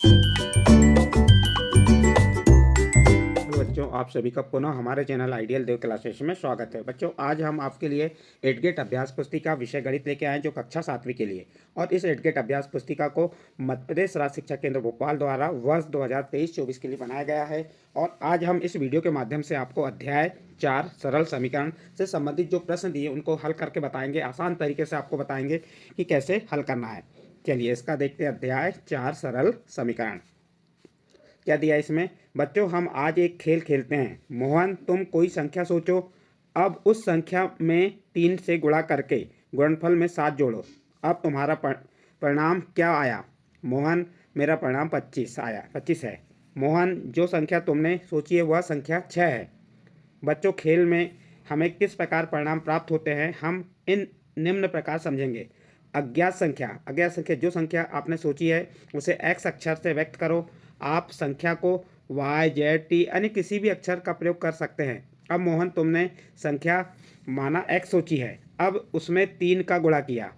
Hello बच्चों, आप सभी का पुनः हमारे चैनल आइडियल देव क्लासेस में स्वागत है। बच्चों, आज हम आपके लिए एडगेट अभ्यास पुस्तिका विषय गणित लेके आए जो कक्षा 7वीं के लिए। और इस एडगेट अभ्यास पुस्तिका को मध्य प्रदेश राज्य शिक्षा केंद्र भोपाल द्वारा वर्ष 2023-24 के लिए बनाया गया है। और आज हम इस वीडियो के माध्यम से आपको अध्याय 4 सरल समीकरण से संबंधित जो प्रश्न दिए उनको हल करके बताएंगे। आसान तरीके से आपको बताएंगे कि कैसे हल करना है। चलिए इसका देखते हैं। अध्याय 4 सरल समीकरण। क्या दिया इसमें? बच्चों, हम आज एक खेल खेलते हैं। मोहन, तुम कोई संख्या सोचो। अब उस संख्या में 3 से गुणा करके गुणनफल में 7 जोड़ो। अब तुम्हारा परिणाम क्या आया? मोहन, मेरा परिणाम 25 आया, 25 है। मोहन, जो संख्या तुमने सोची है वह संख्या 6 है। बच्चों, खेल में हमें किस प्रकार परिणाम प्राप्त होते हैं हम इन निम्न प्रकार समझेंगे। अज्ञात संख्या जो संख्या आपने सोची है उसे x अक्षर से व्यक्त करो। आप संख्या को y, z, t अन्य किसी भी अक्षर का प्रयोग कर सकते हैं। अब मोहन, तुमने संख्या माना x सोची है। अब उसमें 3 का गुणा किया।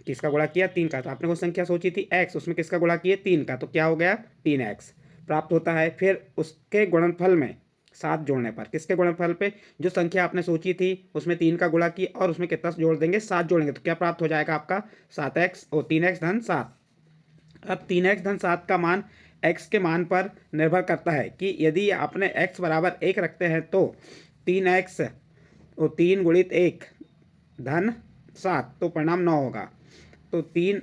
किसका गुणा किया? 3 का। तो आपने वो संख्या सोची थी x, उसमें किसका गुणा किया? 3 का। तो क्या हो गया? 3x प्राप्त होता है। फिर उसके गुणनफल में 7 जोड़ने पर, किसके गुणनफल पे? जो संख्या आपने सोची थी उसमें 3 का गुणा किया और उसमें कितना जोड़ देंगे? 7 जोड़ेंगे। तो क्या प्राप्त हो जाएगा आपका? 7x और 3x धन 7। अब 3x धन 7 का मान x के मान पर निर्भर करता है कि यदि आपने x बराबर 1 रखते हैं तो 3x और 3 गुणित 1 धन 7 तो परिणाम 9 होगा। तो 3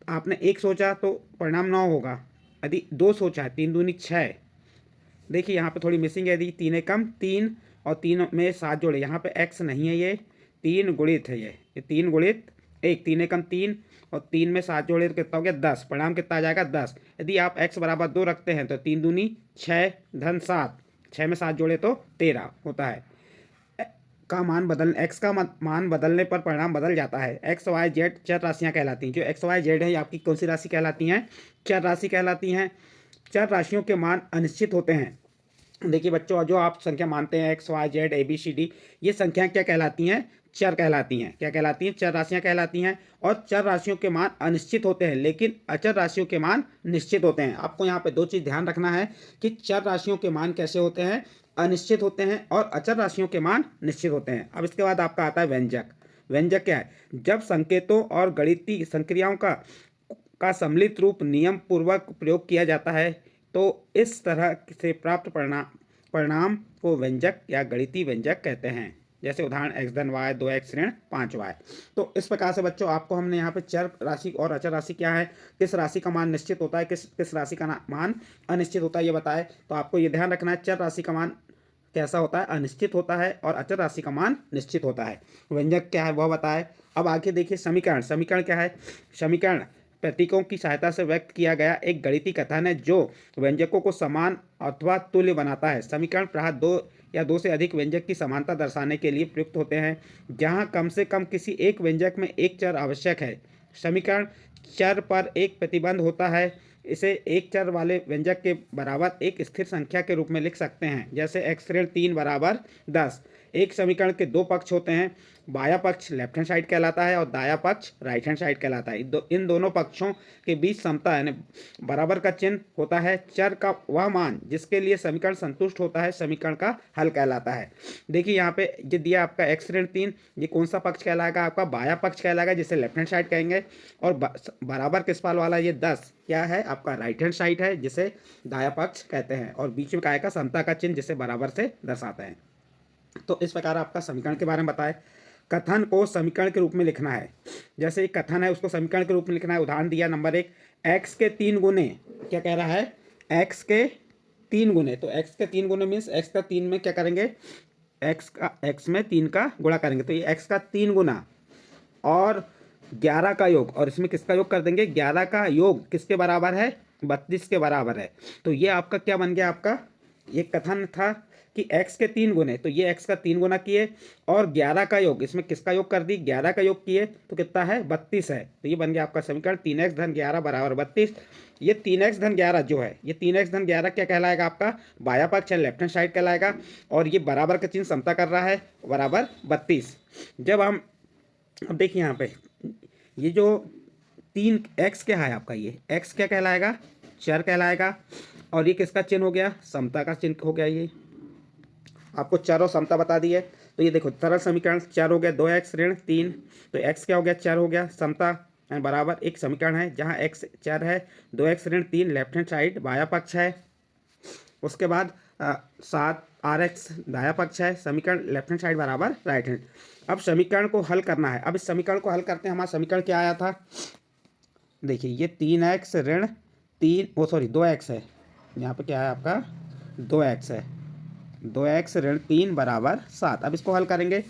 आपने 1 सोचा तो परिणाम 9 होगा। यदि 2 सोचा है, 3 दूनी 6। देखिए यहाँ पे थोड़ी मिसिंग है। यदि 3 एकम 3 और 3 में 7 जोड़े, यहाँ पे x नहीं है, ये 3 गुणित है। ये 3 गुणित 1, 3 एकम 3 और 3 में 7 जोड़े तो कितना हो गया? 10। परिणाम कितना आ जाएगा? 10। यदि आप x बराबर 2 रखते हैं तो 3 दूनी 6 धन 7, 6 में 7 जोड़े तो 13 होता है। का मान बदल x का मान बदलने पर परिणाम बदल जाता है। x, y, z चर राशियाँ कहलाती हैं। जो x, y, z है ये आपकी कौन सी राशि कहलाती हैं? चर राशि कहलाती हैं। चर राशियों के मान अनिश्चित होते हैं। देखिए बच्चों, जो आप संख्या मानते हैं x, y, z, a, b, c, d, ये संख्याएं क्या कहलाती हैं? चर कहलाती हैं। क्या कहलाती हैं? चर राशियां कहलाती हैं। और चर राशियों के मान अनिश्चित होते हैं लेकिन अचर राशियों के मान निश्चित होते हैं। आपको यहाँ पे 2 चीज़ ध्यान रखना है कि चर राशियों के मान कैसे होते हैं? अनिश्चित होते हैं और अचर राशियों के मान निश्चित होते हैं। अब इसके बाद आपका आता है व्यंजक। व्यंजक क्या है? जब संकेतों और गणितीय संक्रियाओं का सम्मिलित रूप नियम पूर्वक प्रयोग किया जाता है तो इस तरह से प्राप्त परिणाम को व्यंजक या गणितीय व्यंजक कहते हैं। जैसे उदाहरण x धन y 2x ऋण 5y। तो इस प्रकार से बच्चों आपको हमने यहाँ पे चर राशि और अचर राशि क्या है, किस राशि का मान निश्चित होता है, किस राशि का मान अनिश्चित होता है ये बताए। तो आपको ये ध्यान रखना है चर राशि का मान कैसा होता है? अनिश्चित होता है और अचर राशि का मान निश्चित होता है। व्यंजक क्या है वह बताए। अब आगे देखिए समीकरण। समीकरण क्या है? समीकरण प्रतीकों की सहायता से व्यक्त किया गया एक गणितीय कथन है जो व्यंजकों को समान अथवा तुल्य बनाता है। समीकरण प्रायः 2 या 2 से अधिक व्यंजक की समानता दर्शाने के लिए प्रयुक्त होते हैं जहां कम से कम किसी एक व्यंजक में एक चर आवश्यक है। समीकरण चर पर एक प्रतिबंध होता है। इसे एक चर वाले व्यंजक के बराबर एक स्थिर संख्या के रूप में लिख सकते हैं। जैसे x ऋण 3 बराबर 10। एक समीकरण के 2 पक्ष होते हैं। बायां पक्ष लेफ्ट हैंड साइड कहलाता है और दायां पक्ष राइट हैंड साइड कहलाता है। इन दोनों पक्षों के बीच समता यानी बराबर का चिन्ह होता है। चर का वह मान जिसके लिए समीकरण संतुष्ट होता है समीकरण का हल कहलाता है। देखिए यहाँ पे जो दिया आपका x ऋण 3, ये कौन सा पक्ष कहलाएगा? आपका बायां पक्ष कहलाएगा जिसे लेफ्ट हैंड साइड कहेंगे। और बराबर किस पाल वाला? ये 10 क्या है? आपका राइट हैंड साइड है जिसे दायां पक्ष कहते हैं। और बीच में काय का समता का चिन्ह जिसे बराबर से दर्शाते हैं। तो इस प्रकार आपका समीकरण के बारे में बताए। कथन को समीकरण के रूप में लिखना है। जैसे एक कथन है उसको समीकरण के रूप में लिखना है। उदाहरण दिया नंबर 1, x के 3 गुने। क्या कह रहा है? x के 3 गुने। तो x के 3 गुने मीन्स x का 3 में क्या करेंगे? x में 3 का गुणा करेंगे तो ये x का 3 गुना और 11 का योग। और इसमें किसका योग कर देंगे? 11 का योग किसके बराबर है? 32 के बराबर है। तो ये आपका क्या बन गया? आपका ये कथन था कि x के 3 गुने, तो ये x का 3 गुना किए और 11 का योग, इसमें किसका योग कर दी? 11 का योग किए तो कितना है? 32 है। तो ये बन गया आपका समीकरण 3x धन 11 बराबर 32। ये 3x धन 11 जो है, ये 3x धन 11 क्या कहलाएगा? आपका बायां पक्ष है, लेफ्ट हैंड साइड कहलाएगा। और ये बराबर का चिन्ह समता कर रहा है, बराबर 32। जब हम अब देखिए यहाँ पे ये जो 3x क्या है आपका? ये x क्या कहलाएगा? चर कहलाएगा। और ये किसका चिन्ह हो गया? समता का चिन्ह हो गया। ये आपको चर और समता बता दी है। तो ये देखो सरल समीकरण, चर हो गया 2x ऋण 3, तो x क्या हो गया? चर हो गया। समता बराबर एक समीकरण है जहाँ x चर है, 2x ऋण 3 लेफ्ट हैंड साइड बाया पक्ष है। उसके बाद 7 RX दाया पक्ष है। समीकरण लेफ्ट हैंड साइड बराबर राइट हैंड। अब समीकरण को हल करना है। अब इस समीकरण को हल करते हैं। हमारा समीकरण क्या आया था? देखिए ये 3x ऋण 2x है। यहाँ पे क्या है आपका? 2x है। 2x ऋण 3 बराबर 7। अब इसको हल करेंगे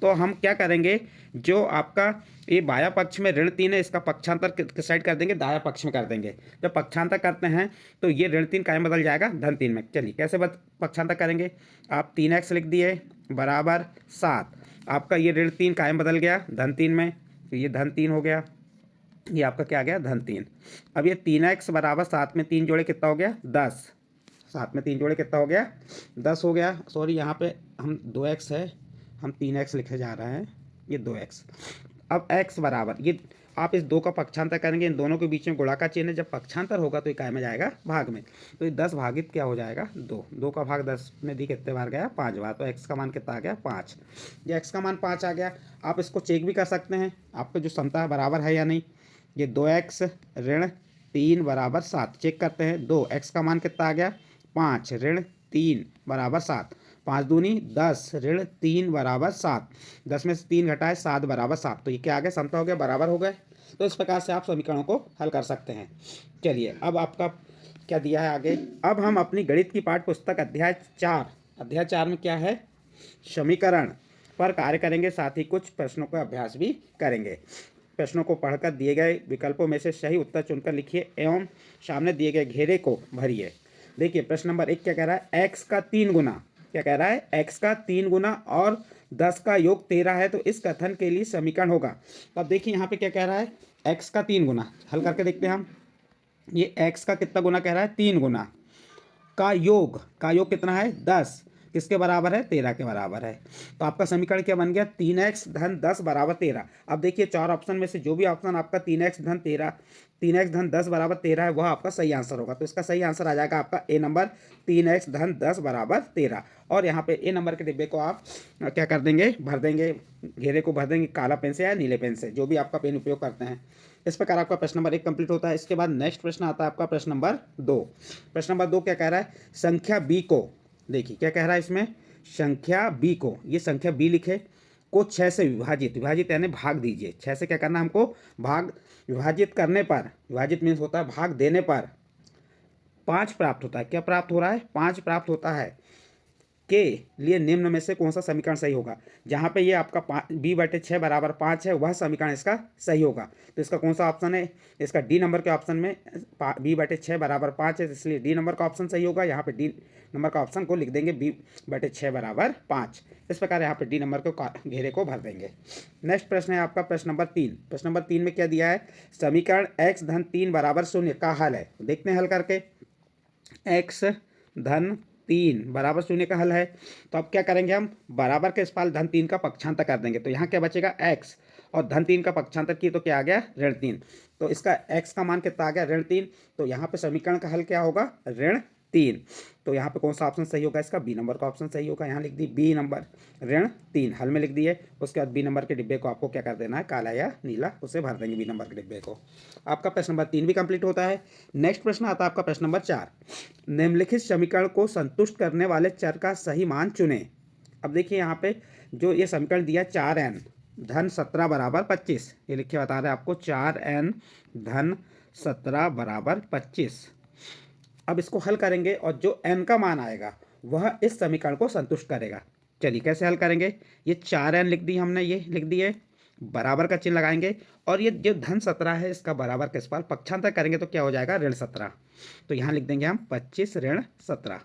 तो हम क्या करेंगे? जो आपका ये बाया पक्ष में ऋण 3 है, इसका पक्षांतर किस साइड कर देंगे? दाया पक्ष में कर देंगे। जब पक्षांतर करते हैं तो ये ऋण 3 कायम बदल जाएगा धन 3 में। चलिए कैसे पक्षांतर करेंगे? आप 3x लिख दिए बराबर 7। आपका ये ऋण 3 कायम बदल गया धन 3 में, तो ये धन 3 हो गया। ये आपका क्या आ गया? धन 3। अब ये 3x बराबर 7 में 3 जोड़े कितना हो गया? 10। 7 में 3 जोड़े कितना हो गया? 10 हो गया। सॉरी यहाँ पे हम 2x है, हम 3x लिखे जा रहे हैं, ये 2x। अब x बराबर ये आप इस 2 का पक्षांतर करेंगे, इन दोनों के बीच में गुणा का चिन्ह है। जब पक्षांतर होगा तो ये काय में जाएगा? भाग में। तो ये 10 भागित क्या हो जाएगा? 2। 2 का भाग 10 में दी कितने बार गया? 5 बार। तो x का मान कितना आ गया? 5। ये x का मान 5 आ गया। आप इसको चेक भी कर सकते हैं आपको जो समता बराबर है या नहीं। ये 2x ऋण 3 बराबर 7 चेक करते हैं। 2x का मान कितना आ गया? 5 ऋण 3 बराबर 7। 5 दूनी 10 ऋण 3 बराबर 7। 10 में से 3 घटाए 7 बराबर 7। तो ये क्या आ गया? समता हो गया, बराबर हो गए। तो इस प्रकार से आप समीकरणों को हल कर सकते हैं। चलिए अब आपका क्या दिया है आगे? अब हम अपनी गणित की पाठ्य पुस्तक अध्याय 4 में क्या है? समीकरण पर कार्य करेंगे, साथ ही कुछ प्रश्नों का अभ्यास भी करेंगे। प्रश्नों को पढ़कर दिए गए विकल्पों में से सही उत्तर चुनकर लिखिए एवं सामने दिए गए घेरे को भरिए। देखिए प्रश्न नंबर 1 क्या कह रहा है? x का 3 गुना। क्या कह रहा है? x का 3 गुना और 10 का योग 13 है, तो इस कथन के लिए समीकरण होगा। तो अब देखिए यहाँ पे क्या कह रहा है? x का 3 गुना। हल करके देखते हैं हम। ये x का कितना गुना कह रहा है? 3 गुना। का योग कितना है? 10। किसके बराबर है? 13 के बराबर है। तो आपका समीकरण क्या बन गया? 3x धन 10 बराबर 13। अब देखिए 4 ऑप्शन में से जो भी ऑप्शन आपका 3x धन 10 बराबर 13 है, वह आपका सही आंसर होगा। तो इसका सही आंसर आ जाएगा आपका ए नंबर, 3x धन 10 बराबर 13। और यहाँ पे ए नंबर के डिब्बे को आप क्या कर देंगे? भर देंगे, घेरे को भर देंगे काला पेन से या नीले पेन से, जो भी आपका पेन उपयोग करते हैं। इस प्रकार आपका प्रश्न नंबर 1 कंप्लीट होता है। इसके बाद नेक्स्ट प्रश्न आता है आपका प्रश्न नंबर 2। प्रश्न नंबर 2 क्या कह रहा है? संख्या b को, देखिए क्या कह रहा है इसमें? संख्या b को, ये संख्या b लिखे, को 6 से विभाजित यानी भाग दीजिए। 6 से क्या करना हमको? भाग। विभाजित करने पर, विभाजित मीन्स होता है भाग देने पर 5 प्राप्त होता है। क्या प्राप्त हो रहा है? 5 प्राप्त होता है। के लिए निम्न में से कौन सा समीकरण सही होगा? जहाँ पे ये आपका b/6 बराबर 5 है, वह समीकरण इसका सही होगा। तो इसका कौन सा ऑप्शन है? इसका डी नंबर के ऑप्शन में b/6 बराबर 5 है, इसलिए डी नंबर का ऑप्शन सही होगा। यहाँ पे डी नंबर का ऑप्शन को लिख देंगे b/6 बराबर 5। इस प्रकार यहाँ पे डी नंबर के घेरे को भर देंगे। नेक्स्ट प्रश्न है आपका प्रश्न नंबर 3। प्रश्न नंबर 3 में क्या दिया है? समीकरण x धन 3 बराबर 0 का हल है। देखते हैं हल करके। x धन 3 बराबर 0 का हल है। तो अब क्या करेंगे हम? बराबर के इस पाल धन 3 का पक्षांतर कर देंगे। तो यहाँ क्या बचेगा? x, और धन 3 का पक्षांतर किए तो क्या आ गया? ऋण 3। तो इसका x का मान कितना आ गया? ऋण 3। तो यहाँ पे समीकरण का हल क्या होगा? ऋण 3। तो यहाँ पे कौन सा ऑप्शन सही होगा? इसका बी नंबर का ऑप्शन सही होगा। यहाँ लिख दी बी नंबर, ऋण 3 हल में लिख दिए। उसके बाद बी नंबर के डिब्बे को आपको क्या कर देना है? काला या नीला, उसे भर देंगे बी नंबर के डिब्बे को। आपका प्रश्न नंबर 3 भी कंप्लीट होता है। नेक्स्ट प्रश्न आता है आपका प्रश्न नंबर 4। निम्नलिखित समीकरण को संतुष्ट करने वाले चर का सही मान चुने। अब देखिए यहाँ पे जो ये समीकरण दिया 4n धन 17 बराबर 25, ये लिखे बता रहे हैं आपको 4n धन 17 बराबर 25। अब इसको हल करेंगे और जो n का मान आएगा वह इस समीकरण को संतुष्ट करेगा। चलिए कैसे हल करेंगे? ये 4n लिख दी हमने, ये लिख दिए, बराबर का चिन्ह लगाएंगे और ये जो धन 17 है इसका बराबर के इस पार पक्षांतर करेंगे तो क्या हो जाएगा? ऋण 17। तो यहाँ लिख देंगे हम 25 ऋण 17।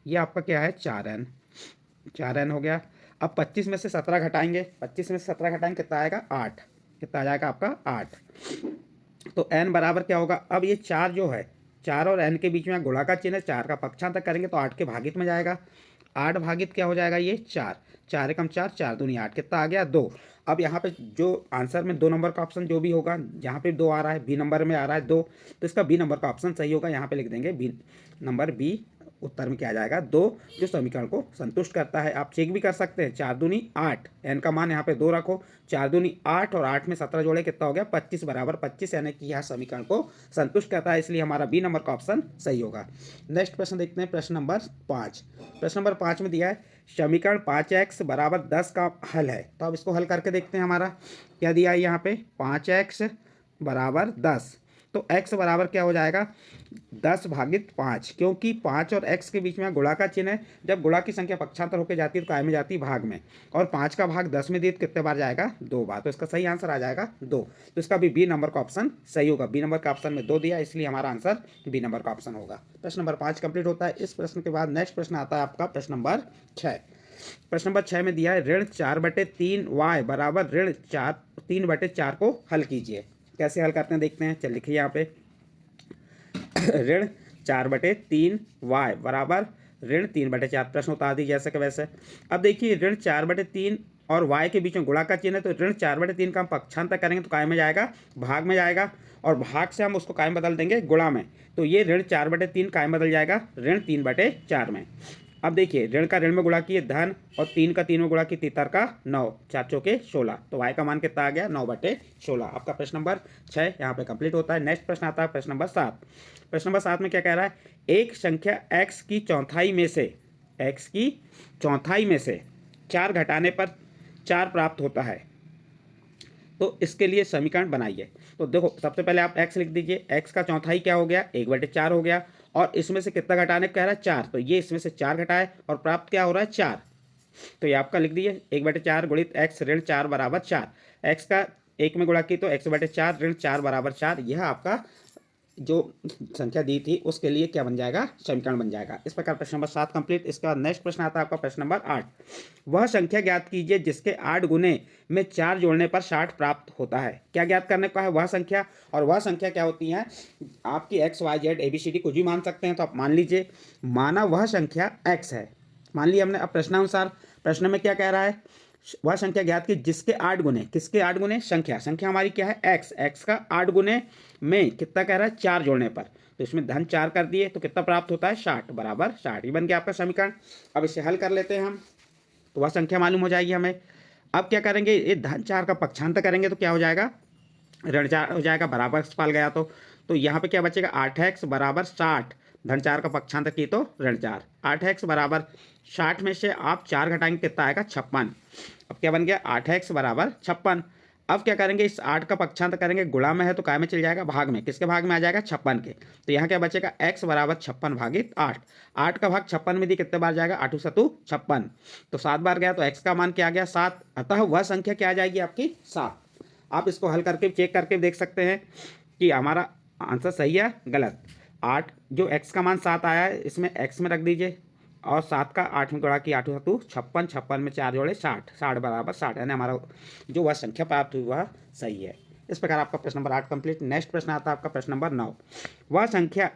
ये आपका क्या है? 4n हो गया। अब 25 में से 17 घटाएंगे, 25 में से 17 घटाएंगे कितना आएगा? 8। कितना आ जाएगा आपका? 8। तो n बराबर क्या होगा? अब ये 4 जो है, 4 और n के बीच में गुणा का चिन्ह है, 4 का पक्षांतर करेंगे तो 8 के भागित में जाएगा। 8 भागित क्या हो जाएगा? ये 4। 4 एकम 4, 4 दूनी 8, कितना आ गया 2। अब यहाँ पे जो आंसर में 2 नंबर का ऑप्शन जो भी होगा, जहाँ पे 2 आ रहा है, बी नंबर में आ रहा है 2, तो इसका बी नंबर का ऑप्शन सही होगा। यहाँ पे लिख देंगे बी नंबर बी, उत्तर में क्या आ जाएगा 2, जो समीकरण को संतुष्ट करता है। आप चेक भी कर सकते हैं, 4 दूनी 8, एन का मान यहाँ पे 2 रखो, 4 दूनी 8 और 8 में 17 जोड़े, कितना हो गया 25 बराबर 25, यानी कि यह समीकरण को संतुष्ट करता है, इसलिए हमारा बी नंबर का ऑप्शन सही होगा। नेक्स्ट प्रश्न देखते हैं, प्रश्न नंबर 5। प्रश्न नंबर 5 में दिया है समीकरण 5x बराबर 10 का हल है। तो अब इसको हल करके देखते हैं। हमारा क्या दिया है यहाँ पे 5x बराबर 10, तो x बराबर क्या हो जाएगा 10 भागित 5, क्योंकि 5 और x के बीच में गुणा का चिन्ह है। जब गुणा की संख्या पक्षांतर होकर जाती है तो काय में जाती है भाग में, और 5 का भाग 10 में दी तो कितने बार जाएगा 2 बार, तो इसका सही आंसर आ जाएगा 2। तो इसका भी बी नंबर का ऑप्शन सही होगा। बी नंबर का ऑप्शन में 2 दिया, इसलिए हमारा आंसर बी नंबर का ऑप्शन होगा। प्रश्न नंबर 5 कंप्लीट होता है। इस प्रश्न के बाद नेक्स्ट प्रश्न आता है आपका प्रश्न नंबर 6। प्रश्न नंबर 6 में दिया है ऋण 4/3y बराबर ऋण 3/4 को हल कीजिए। कैसे हल करते हैं देखते हैं। चल लिखिए यहाँ पे ऋण 4/3y बराबर ऋण 3/4, प्रश्न उतार दी जैसे कि वैसे। अब देखिए ऋण 4/3 और y के बीच में गुणा का चिन्ह है, तो ऋण 4/3 का हम पक्षांतर करेंगे तो काय में जाएगा भाग में जाएगा, और भाग से हम उसको काय में बदल देंगे गुणा में, तो ये ऋण 4/3 काय में बदल जाएगा ऋण 3/4 में। अब देखिए ऋण का ऋण में गुणा किए धन, और 3 का 3 में गुणा की 3 का 9, 4 चौके 16, तो y का मान कितना आ गया 9/16। आपका प्रश्न नंबर 6 यहाँ पे कंप्लीट होता है। नेक्स्ट प्रश्न आता है प्रश्न नंबर 7। प्रश्न नंबर 7 में क्या कह रहा है, एक संख्या x की चौथाई में से 4 घटाने पर 4 प्राप्त होता है, तो इसके लिए समीकरण बनाइए। तो देखो सबसे पहले आप x लिख दीजिए, x का चौथाई क्या हो गया 1/4 हो गया, और इसमें से कितना घटाने को कह रहा है 4, तो ये इसमें से 4 घटाए और प्राप्त क्या हो रहा है 4, तो ये आपका लिख दीजिए 1/4 गुणित x ऋण 4 बराबर 4, x का 1 में गुणा की तो x/4 ऋण 4 बराबर 4, यह आपका जो संख्या दी थी उसके लिए क्या बन जाएगा समीकरण बन जाएगा। इस प्रकार प्रश्न नंबर 7 कंप्लीट। इसके बाद नेक्स्ट प्रश्न आता है आपका प्रश्न नंबर 8। वह संख्या ज्ञात कीजिए जिसके 8 गुने में 4 जोड़ने पर 60 प्राप्त होता है। क्या ज्ञात करने का है वह संख्या, और वह संख्या क्या होती है आपकी x y z ABCD कुछ भी मान सकते हैं। तो आप मान लीजिए माना वह संख्या x है, मान लिया हमने। अब प्रश्नानुसार प्रश्न में क्या कह रहा है, वह संख्या ज्ञात की जिसके 8 गुने, किसके 8 गुने संख्या हमारी क्या है x का 8 गुने में कितना कह रहा है 4 जोड़ने पर, तो इसमें धन 4 कर दिए तो कितना प्राप्त होता है 60 बराबर 60, ये बन गया आपका समीकरण। अब इसे हल कर लेते हैं हम, तो वह संख्या मालूम हो जाएगी हमें। अब क्या करेंगे, ये धन 4 का पक्षांतर करेंगे तो क्या हो जाएगा ऋण 4 हो जाएगा, बराबर पाल गया तो यहाँ पे क्या बचेगा 8x बराबर 60, धन 4 का पक्षांतर की तो ऋण 4, 8x बराबर 60 में से आप 4 घटाएंगे कितना आएगा 56। अब क्या बन गया 8x बराबर 56। अब क्या करेंगे इस 8 का पक्षांतर करेंगे, गुणा में है तो काय में चल जाएगा भाग में, किसके भाग में आ जाएगा 56 के, तो यहाँ क्या बचेगा x बराबर 56 भागित 8, 8 का भाग 56 में दी कितने बार जाएगा 8 सतु 56, तो 7 बार गया, तो x का मान क्या आ गया 7, अतः वह संख्या क्या आ जाएगी आपकी 7। आप इसको हल करके चेक करके देख सकते हैं कि हमारा आंसर सही है गलत। 8 जो x का मान 7 आया है इसमें x में रख दीजिए, और 7 का 8 में गुणा किया 8 सतु 56, 56 में 4 जोड़े 60, 60 बराबर 60, यानी हमारा जो वह संख्या प्राप्त हुई वह सही है। इस प्रकार आपका प्रश्न नंबर 8 कंप्लीट। नेक्स्ट प्रश्न आता है आपका प्रश्न नंबर 9। वह संख्या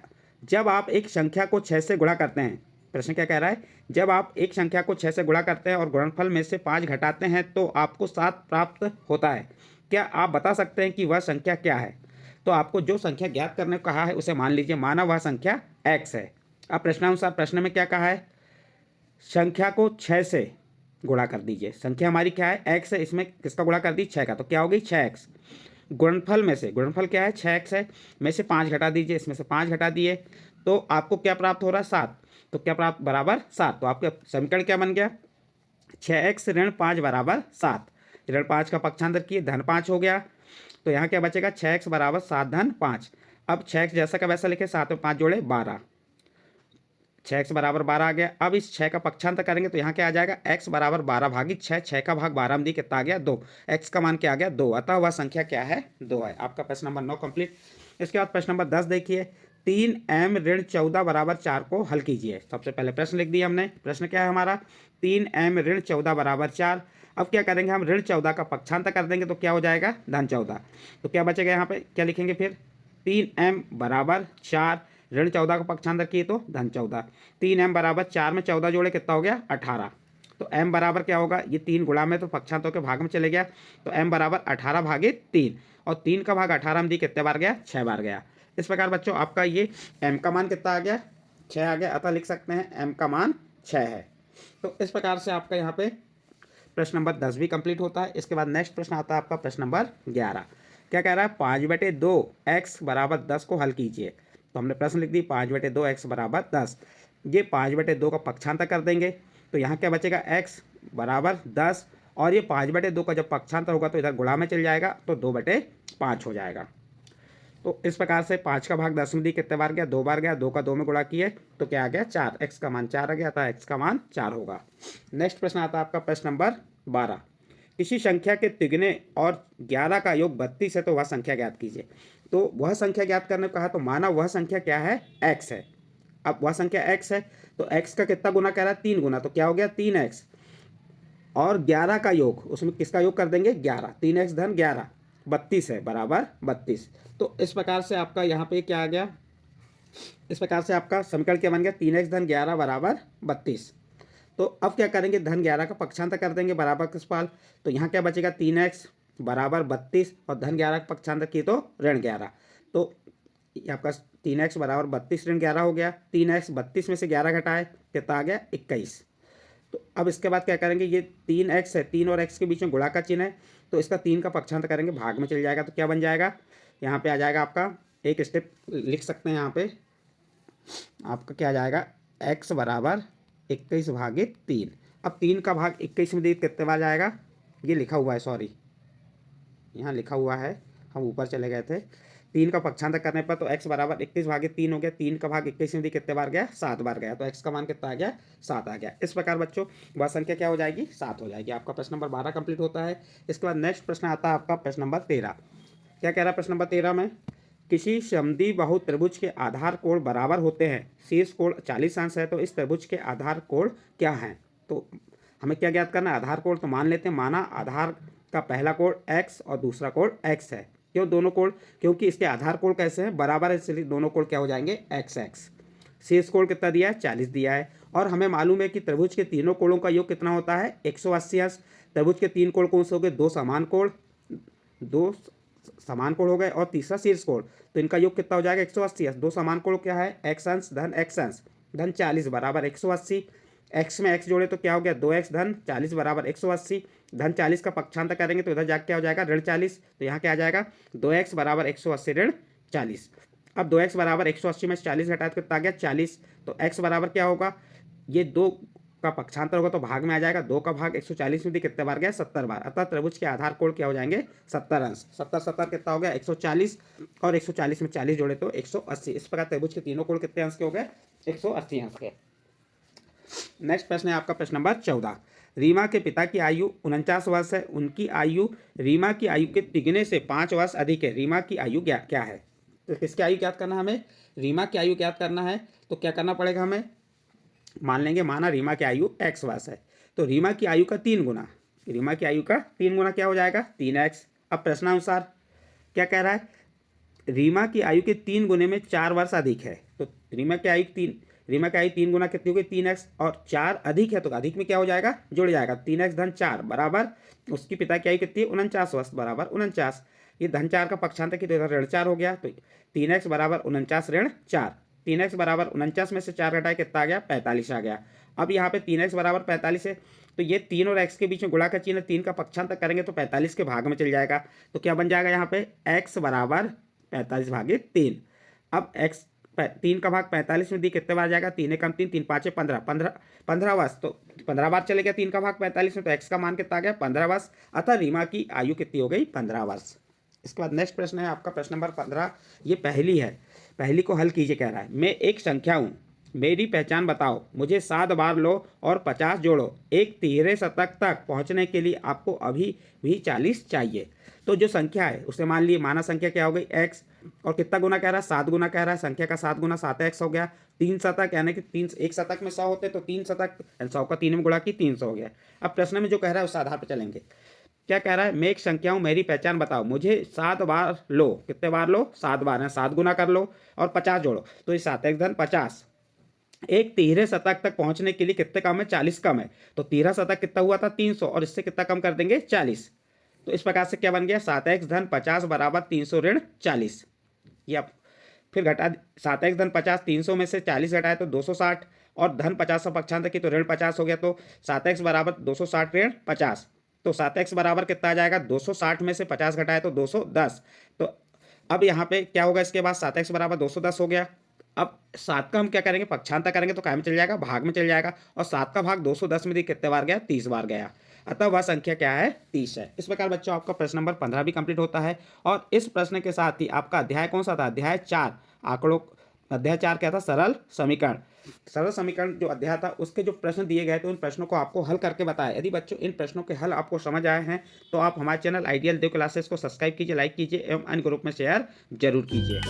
जब आप एक संख्या को 6 से गुणा करते हैं, प्रश्न क्या कह रहा है, जब आप एक संख्या को 6 से गुणा करते हैं और गुणनफल में से 5 घटाते हैं तो आपको 7 प्राप्त होता है, क्या आप बता सकते हैं कि वह संख्या क्या है। तो आपको जो संख्या ज्ञात करने को कहा है उसे मान लीजिए, माना वह संख्या x है। अब प्रश्नानुसार प्रश्न में क्या कहा है, संख्या को 6 से गुणा कर दीजिए, संख्या हमारी क्या है x है, इसमें किसका गुणा कर दी 6 का, तो क्या होगी 6x। गुणनफल में से, गुणनफल क्या है 6x है, में से 5 घटा दीजिए, इसमें से 5 घटा दिए तो आपको क्या प्राप्त हो रहा है 7, तो क्या प्राप्त बराबर 7, तो आपका समीकरण क्या बन गया 6x ऋण 5 बराबर 7, ऋण 5 का पक्षांतर किए धन 5 हो गया, तो यहाँ क्या बचेगा 6x बराबर 7 धन 5। अब 6x जैसा का वैसा लिखे, 7 में 5 जोड़े 12, 6x बराबर 12 आ गया। अब इस 6 का पक्षांतर करेंगे तो यहाँ क्या आ जाएगा x बराबर 12 भागित 6, 6 का भाग 12 में दी कितना आ गया 2, x का मान क्या आ गया 2, अतः वह संख्या क्या है 2 है। आपका प्रश्न नंबर 9 कंप्लीट। इसके बाद प्रश्न नंबर 10 देखिए, 3m ऋण 14 बराबर 4 को हल कीजिए। सबसे पहले प्रश्न लिख दिया हमने, प्रश्न क्या है हमारा 3m ऋण 14 बराबर 4। अब क्या करेंगे हम ऋण 14 का पक्षांतर कर देंगे तो क्या हो जाएगा धन 14, तो क्या बचेगा यहाँ पे क्या लिखेंगे फिर 3m बराबर 4, ऋण 14 का पक्षांतर किए तो धन 14, 3m बराबर 4 में 14 जोड़े कितना हो गया 18, तो m बराबर क्या होगा, ये 3 गुणा में तो पक्षांतों के भाग में चले गया, तो m बराबर 18/3, और 3 का भाग 18 में दी कितने बार गया, 6 बार गया। इस प्रकार बच्चों आपका ये m का मान कितना आ गया, 6 आ गया, अतः लिख सकते हैं m का मान 6 है। तो इस प्रकार से आपका यहाँ पे प्रश्न नंबर 10 भी कंप्लीट होता है। इसके बाद नेक्स्ट प्रश्न आता है आपका प्रश्न नंबर 11। क्या कह रहा है, 5/2 x बराबर 10 को हल कीजिए। तो हमने प्रश्न लिख दी 5/2 x बराबर 10। ये 5/2 का पक्षांतर कर देंगे, तो यहाँ क्या बचेगा, x बराबर 10, और ये 5/2 का जब पक्षांतर होगा तो इधर गुणा में चल जाएगा, तो 2/5 हो जाएगा। तो इस प्रकार से 5 का भाग 10 में दी कितने बार गया, 2 बार गया, 2 का 2 में गुणा किए तो क्या आ गया, 4, x का मान 4 आ गया, था x का मान 4 होगा। नेक्स्ट प्रश्न आता है आपका प्रश्न नंबर 12। किसी संख्या के तिगुने और 11 का योग 32 है, तो वह संख्या ज्ञात कीजिए। तो वह संख्या ज्ञात करने को कहा, तो माना वह संख्या क्या है, x है। अब वह संख्या x है, तो x का कितना गुना कह रहा है, 3 गुना, तो क्या हो गया 3x, और 11 का योग, उसमें किसका योग कर देंगे, 11, 3x धन 11 32 है, बराबर 32। तो इस प्रकार से आपका यहाँ पे क्या आ गया, इस प्रकार से आपका समीकरण क्या बन गया, 3x धन 11 बराबर 32। तो अब क्या करेंगे, धन 11 का पक्षांतर कर देंगे बराबर किस पाल, तो यहाँ क्या बचेगा, 3x बराबर 32, और धन 11 का पक्षांतर की तो ऋण 11, तो ये आपका 3x बराबर 32 ऋण 11 हो गया। 3x 32 में से 11 घटाए कितना आ गया, 21। तो अब इसके बाद क्या करेंगे, ये 3x है, 3 और x के बीच में गुणा का चिन्ह है, तो इसका 3 का पक्षांतर करेंगे, भाग में चल जाएगा, तो क्या बन जाएगा, यहाँ पे आ जाएगा आपका, एक स्टेप लिख सकते हैं यहाँ पे, आपका क्या आ जाएगा, x बराबर 21/3। अब 3 का भाग 21 में दी कितने बार जाएगा, ये लिखा हुआ है, सॉरी यहाँ लिखा हुआ है, हम ऊपर चले गए थे। 3 का पक्षांतर करने पर तो x बराबर 21/3 हो गया, 3 का भाग 21 में दी कितने बार गया, 7 बार गया, तो x का मान कितना आ गया, 7 आ गया। इस प्रकार बच्चों वह संख्या क्या हो जाएगी, 7 हो जाएगी। आपका प्रश्न नंबर 12 कंप्लीट होता है। इसके बाद नेक्स्ट प्रश्न आता है आपका प्रश्न नंबर 13। क्या कह रहा है प्रश्न नंबर 13 में, किसी समद्विबाहु त्रिभुज के आधार कोण बराबर होते हैं, शीर्ष कोण 40 अंश है, तो इस त्रिभुज के आधार कोण क्या हैं। तो हमें क्या ज्ञात करना है, आधार कोण, तो मान लेते हैं, माना आधार का पहला कोण x और दूसरा कोण x है। क्यों दोनों कोण, क्योंकि इसके आधार कोण कैसे हैं, बराबर है, इसलिए दोनों कोण क्या हो जाएंगे, x। शीर्ष कोण कितना दिया है, 40 दिया है, और हमें मालूम है कि त्रिभुज के तीनों कोणों का योग कितना होता है, 180 अंश। त्रिभुज के 3 कोण कौन से हो गए, 2 समान कोण, 2 समान कोण हो गए, और तीसरा शीर्ष कोण, तो इनका योग कितना हो जाएगा, 180 अंश। 2 समान कोण क्या है, x अंश धन x अंश धन 40 बराबर 180। x में x जोड़े तो क्या हो गया, 2x धन 40 बराबर 180। धन 40 का पक्षांतर करेंगे तो इधर जाके क्या हो जाएगा, ऋण 40, तो यहाँ क्या आ जाएगा, 2x बराबर 180 ऋण 40। अब 2x बराबर 180 में 40 घटाए तो कितना आ गया, 40। तो x बराबर क्या होगा, ये 2 का पक्षांतर होगा तो भाग में आ जाएगा, 2 का भाग 140 में कितने बार गया, 70 बार। अतः त्रिभुज के आधार कोण क्या हो जाएंगे, 70 अंश। 70 70 कितना हो गया, 140, और 140 में 40 जोड़े तो 180। इस प्रकार त्रिभुज के तीनों कोण कितने अंश के हो गए, 180 अंश के। नेक्स्ट प्रश्न है आपका प्रश्न नंबर 14। रीमा के पिता की आयु 49 वर्ष है, उनकी आयु रीमा की आयु के तिगुने से 5 वर्ष अधिक है। रीमा की आयु क्या है, तो किसकी आयु ज्ञात करना है हमें, रीमा की आयु ज्ञात करना है। तो क्या करना पड़ेगा हमें, मान लेंगे, माना रीमा की आयु x वर्ष है, तो रीमा की आयु का 3 गुना, रीमा की आयु का 3 गुना क्या हो जाएगा, 3x। अब प्रश्नानुसार क्या कह रहा है, रीमा की आयु के 3 गुने में 4 वर्ष अधिक है, तो रीमा की आयु 3 गुना कितनी होगी, 3x, और 4 अधिक है, तो अधिक में क्या हो जाएगा, जुड़ जाएगा, 3x धन 4 बराबर उसकी पिता की आयु कितनी है, 49 वर्ष बराबर 49। ये धन 4 का पक्षांतर की तो इधर ऋण 4 हो गया, तो 3x बराबर 49 ऋण 4। 3x बराबर 49 में से 4 घटाए कितना आ गया, 45 आ गया। अब यहाँ पे 3x बराबर 45 है, तो ये 3 और x के बीच में गुणा का चिन्ह, 3 का पक्षांतर करेंगे तो 45 के भाग में चल जाएगा, तो क्या बन जाएगा यहाँ पे, x बराबर 45/3। अब x 3 का भाग 45 में दी कितने बार जाएगा, 3 कम 3, 3 5 15, 15 वर्ष, तो 15 बार चले गया 3 का भाग 45 में, तो x का मान कितना आ गया, 15 वर्ष। अतः रीमा की आयु कितनी हो गई, 15 वर्ष। इसके बाद नेक्स्ट प्रश्न है आपका प्रश्न नंबर 15। ये पहली है, पहली को हल कीजिए कह रहा है। मैं एक संख्या हूँ, मेरी पहचान बताओ, मुझे 7 बार लो और 50 जोड़ो, एक तिहरे शतक तक पहुँचने के लिए आपको अभी भी 40 चाहिए। तो जो संख्या है उसे मान लिए, माना संख्या क्या हो गई, x, और कितना गुना कह रहा है, 7 गुना कह रहा है, संख्या का 7 गुना 7x हो गया। 3 शतक यानी कि 3, एक शतक में 100 होते, तो 3 शतक 100 का 3 में गुणा की 300 हो गया। अब प्रश्न में जो कह रहा है उस आधार पर चलेंगे। क्या कह रहा है, मैं एक संख्या हूँ, मेरी पहचान बताओ, मुझे 7 बार लो, कितने बार लो, 7 बार है, 7 गुना कर लो और 50 जोड़ो, तो ये 7x धन 50 एक तिहरे शतक तक पहुंचने के लिए कितने कम है? 40 कम है। तो तिहरा शतक कितना हुआ था? 300, और इससे कितना कम कर देंगे? 40। तो इस प्रकार से क्या बन गया? 7x धन 50 बराबर 300 ऋण 40। ये आप फिर घटा 7x धन 50, 300 में से 40 घटाए तो 260, और धन 50 का पक्षांतर की तो ऋण 50 हो गया। तो 7x बराबर 260 ऋण 50। तो 7x बराबर कितना आ जाएगा? 260 में से 50 घटाए तो 210। तो अब यहाँ पे क्या होगा? इसके बाद 7x बराबर 210 हो गया। अब 7 का हम क्या करेंगे? पक्षांतर करेंगे तो काय में चल जाएगा? भाग में चल जाएगा। और 7 का भाग 210 में कितने बार गया? 30 बार गया। अतः वह संख्या क्या है? 30 है। इस प्रकार बच्चों आपका प्रश्न नंबर 15 भी कंप्लीट होता है। और इस प्रश्न के साथ ही आपका अध्याय कौन सा था? अध्याय 4 आंकड़ों। अध्याय 4 क्या था? सरल समीकरण। सरल समीकरण जो अध्याय था उसके जो प्रश्न दिए गए थे उन प्रश्नों को आपको हल करके बताया। यदि बच्चों इन प्रश्नों के हल आपको समझ आए हैं तो आप हमारे चैनल आइडियल देव क्लासेस को सब्सक्राइब कीजिए, लाइक कीजिए एवं अन्य ग्रुप में शेयर जरूर कीजिए।